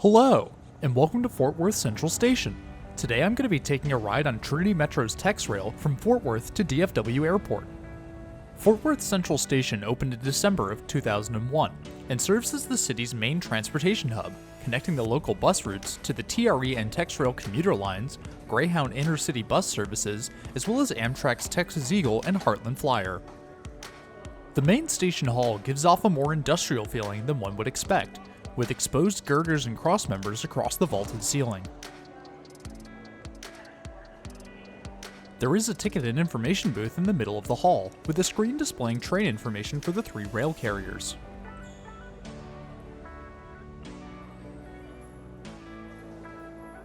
Hello, and welcome to Fort Worth Central Station. Today I'm going to be taking a ride on Trinity Metro's TexRail from Fort Worth to DFW Airport. Fort Worth Central Station opened in December of 2001 and serves as the city's main transportation hub, connecting the local bus routes to the TRE and TexRail commuter lines, Greyhound intercity bus services, as well as Amtrak's Texas Eagle and Heartland Flyer. The main station hall gives off a more industrial feeling than one would expect, with exposed girders and crossmembers across the vaulted ceiling. There is a ticket and information booth in the middle of the hall, with a screen displaying train information for the 3 rail carriers.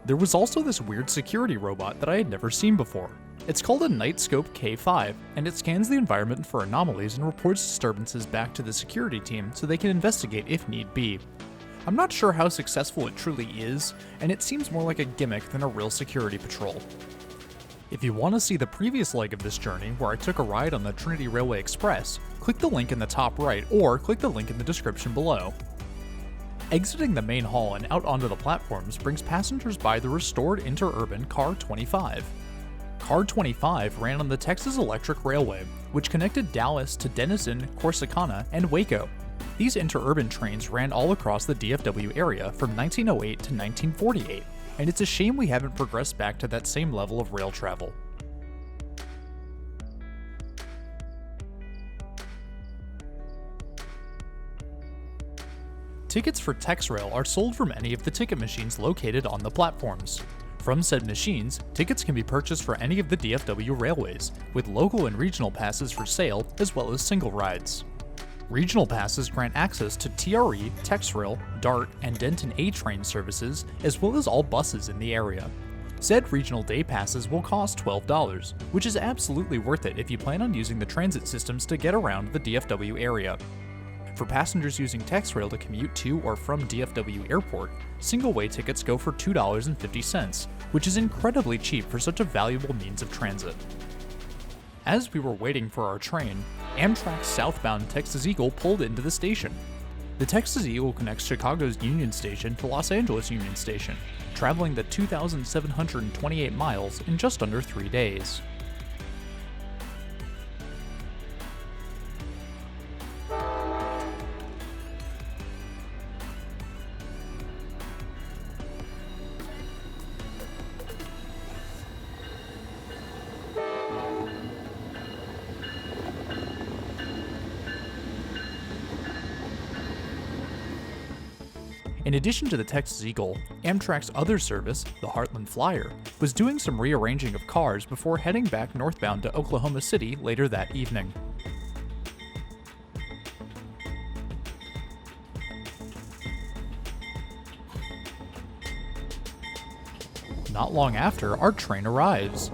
There was also this weird security robot that I had never seen before. It's called a Nightscope K5, and it scans the environment for anomalies and reports disturbances back to the security team so they can investigate if need be. I'm not sure how successful it truly is, and it seems more like a gimmick than a real security patrol. If you want to see the previous leg of this journey, where I took a ride on the Trinity Railway Express, click the link in the top right or click the link in the description below. Exiting the main hall and out onto the platforms brings passengers by the restored interurban Car 25. Car 25 ran on the Texas Electric Railway, which connected Dallas to Denison, Corsicana, and Waco. These interurban trains ran all across the DFW area from 1908 to 1948, and it's a shame we haven't progressed back to that same level of rail travel. Tickets for TexRail are sold from any of the ticket machines located on the platforms. From said machines, tickets can be purchased for any of the DFW railways, with local and regional passes for sale as well as single rides. Regional passes grant access to TRE, TexRail, DART, and Denton A train services, as well as all buses in the area. Said regional day passes will cost $12, which is absolutely worth it if you plan on using the transit systems to get around the DFW area. For passengers using TexRail to commute to or from DFW Airport, single-way tickets go for $2.50, which is incredibly cheap for such a valuable means of transit. As we were waiting for our train, Amtrak's southbound Texas Eagle pulled into the station. The Texas Eagle connects Chicago's Union Station to Los Angeles Union Station, traveling the 2,728 miles in just under 3 days. In addition to the Texas Eagle, Amtrak's other service, the Heartland Flyer, was doing some rearranging of cars before heading back northbound to Oklahoma City later that evening. Not long after, our train arrives.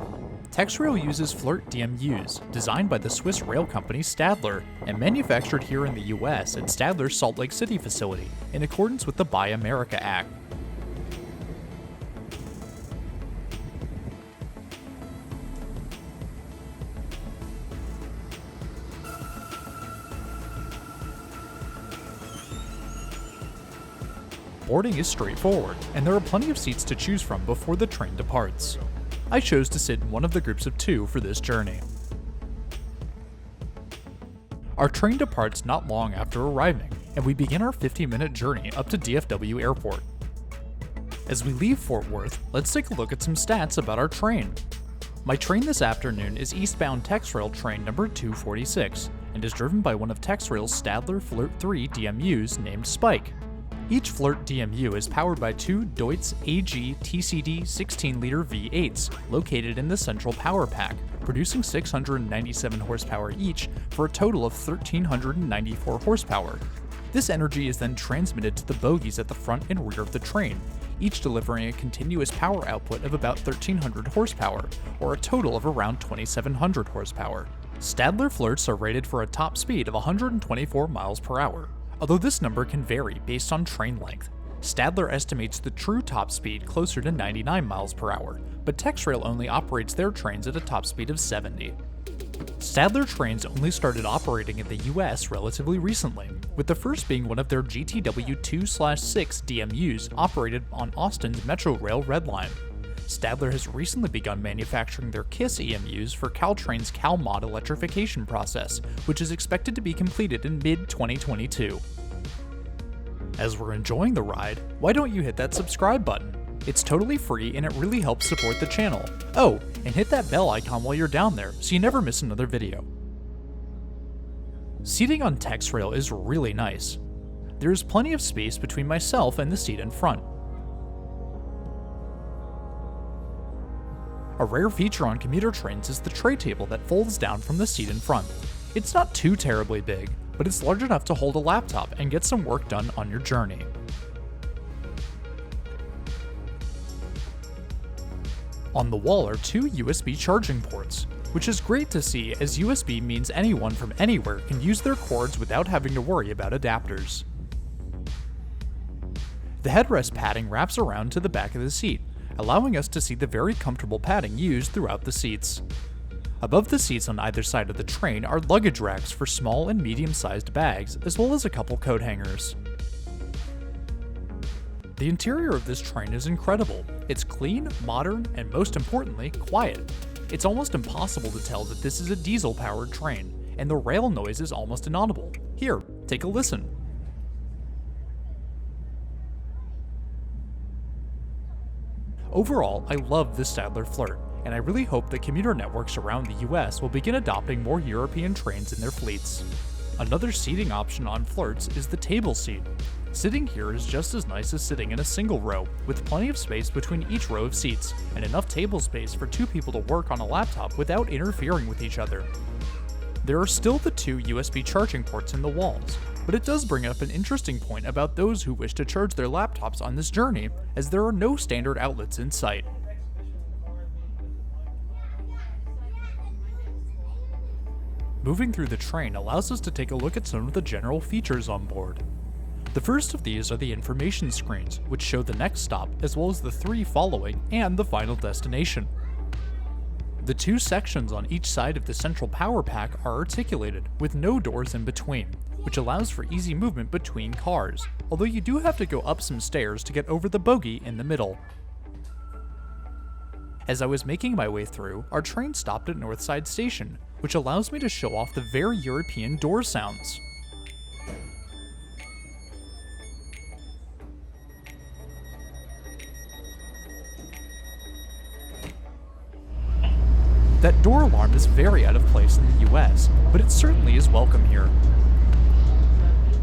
TexRail uses Flirt DMUs, designed by the Swiss rail company Stadler, and manufactured here in the US at Stadler's Salt Lake City facility, in accordance with the Buy America Act. Boarding is straightforward, and there are plenty of seats to choose from before the train departs. I chose to sit in one of the groups of 2 for this journey. Our train departs not long after arriving, and we begin our 50-minute journey up to DFW Airport. As we leave Fort Worth, let's take a look at some stats about our train. My train this afternoon is eastbound TexRail train number 246, and is driven by one of TexRail's Stadler Flirt 3 DMUs named Spike. Each Flirt DMU is powered by 2 Deutz AG TCD 16-liter V8s located in the central power pack, producing 697 horsepower each for a total of 1,394 horsepower. This energy is then transmitted to the bogies at the front and rear of the train, each delivering a continuous power output of about 1,300 horsepower, or a total of around 2,700 horsepower. Stadler Flirts are rated for a top speed of 124 miles per hour. Although this number can vary based on train length. Stadler estimates the true top speed closer to 99 miles per hour, but TexRail only operates their trains at a top speed of 70. Stadler trains only started operating in the US relatively recently, with the first being one of their GTW 2/6 DMUs operated on Austin's MetroRail Red Line. Stadler has recently begun manufacturing their KISS EMUs for Caltrain's CalMod electrification process, which is expected to be completed in mid-2022. As we're enjoying the ride, why don't you hit that subscribe button? It's totally free and it really helps support the channel. Oh, and hit that bell icon while you're down there so you never miss another video. Seating on TexRail is really nice. There is plenty of space between myself and the seat in front. A rare feature on commuter trains is the tray table that folds down from the seat in front. It's not too terribly big, but it's large enough to hold a laptop and get some work done on your journey. On the wall are two USB charging ports, which is great to see as USB means anyone from anywhere can use their cords without having to worry about adapters. The headrest padding wraps around to the back of the seat, allowing us to see the very comfortable padding used throughout the seats. Above the seats on either side of the train are luggage racks for small and medium-sized bags, as well as a couple coat hangers. The interior of this train is incredible. It's clean, modern, and most importantly, quiet. It's almost impossible to tell that this is a diesel-powered train, and the rail noise is almost inaudible. Here, take a listen. Overall, I love the Stadler Flirt, and I really hope that commuter networks around the US will begin adopting more European trains in their fleets. Another seating option on Flirts is the table seat. Sitting here is just as nice as sitting in a single row, with plenty of space between each row of seats, and enough table space for two people to work on a laptop without interfering with each other. There are still the two USB charging ports in the walls, but it does bring up an interesting point about those who wish to charge their laptops on this journey, as there are no standard outlets in sight. Moving through the train allows us to take a look at some of the general features on board. The first of these are the information screens, which show the next stop as well as the three following and the final destination. The two sections on each side of the central power pack are articulated, with no doors in between, which allows for easy movement between cars, although you do have to go up some stairs to get over the bogie in the middle. As I was making my way through, our train stopped at Northside Station, which allows me to show off the very European door sounds. That door alarm is very out of place in the US, but it certainly is welcome here.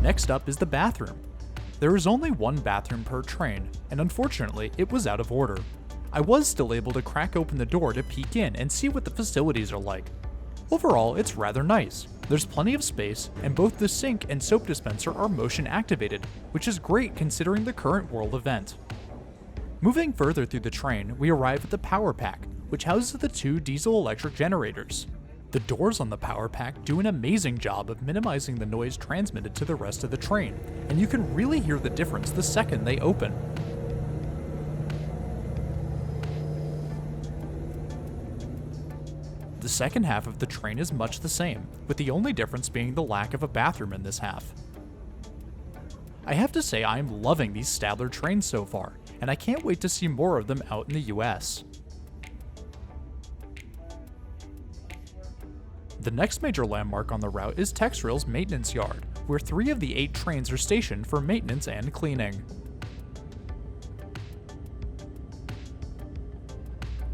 Next up is the bathroom. There is only one bathroom per train, and unfortunately, it was out of order. I was still able to crack open the door to peek in and see what the facilities are like. Overall, it's rather nice. There's plenty of space, and both the sink and soap dispenser are motion activated, which is great considering the current world event. Moving further through the train, we arrive at the power pack, which houses the two diesel-electric generators. The doors on the power pack do an amazing job of minimizing the noise transmitted to the rest of the train, and you can really hear the difference the second they open. The second half of the train is much the same, with the only difference being the lack of a bathroom in this half. I have to say I am loving these Stadler trains so far, and I can't wait to see more of them out in the US. The next major landmark on the route is TexRail's maintenance yard, where 3 of the 8 trains are stationed for maintenance and cleaning.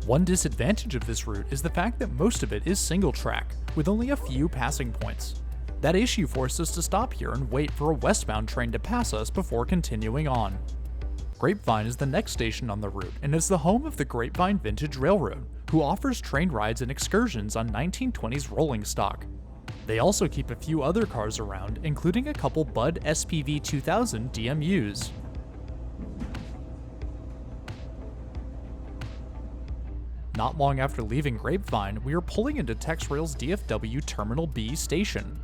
One disadvantage of this route is the fact that most of it is single track, with only a few passing points. That issue forced us to stop here and wait for a westbound train to pass us before continuing on. Grapevine is the next station on the route and is the home of the Grapevine Vintage Railroad, who offers train rides and excursions on 1920s rolling stock. They also keep a few other cars around, including a couple Budd SPV 2000 DMUs. Not long after leaving Grapevine, we are pulling into TexRail's DFW Terminal B station.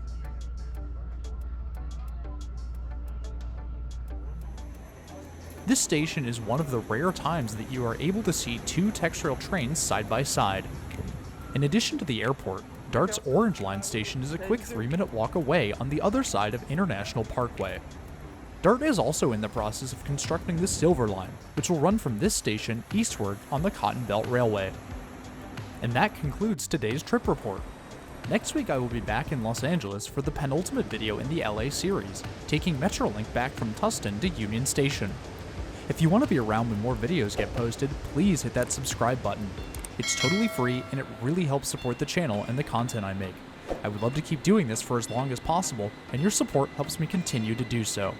This station is one of the rare times that you are able to see 2 TexRail trains side by side. In addition to the airport, DART's Orange Line station is a quick 3-minute walk away on the other side of International Parkway. DART is also in the process of constructing the Silver Line, which will run from this station eastward on the Cotton Belt Railway. And that concludes today's trip report. Next week I will be back in Los Angeles for the penultimate video in the LA series, taking MetroLink back from Tustin to Union Station. If you want to be around when more videos get posted, please hit that subscribe button. It's totally free and it really helps support the channel and the content I make. I would love to keep doing this for as long as possible, and your support helps me continue to do so.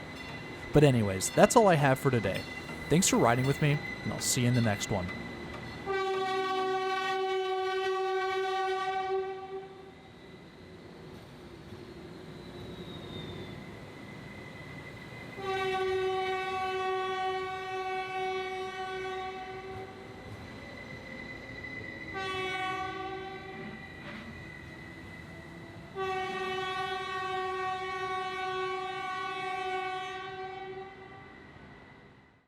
But anyways, that's all I have for today. Thanks for riding with me, and I'll see you in the next one.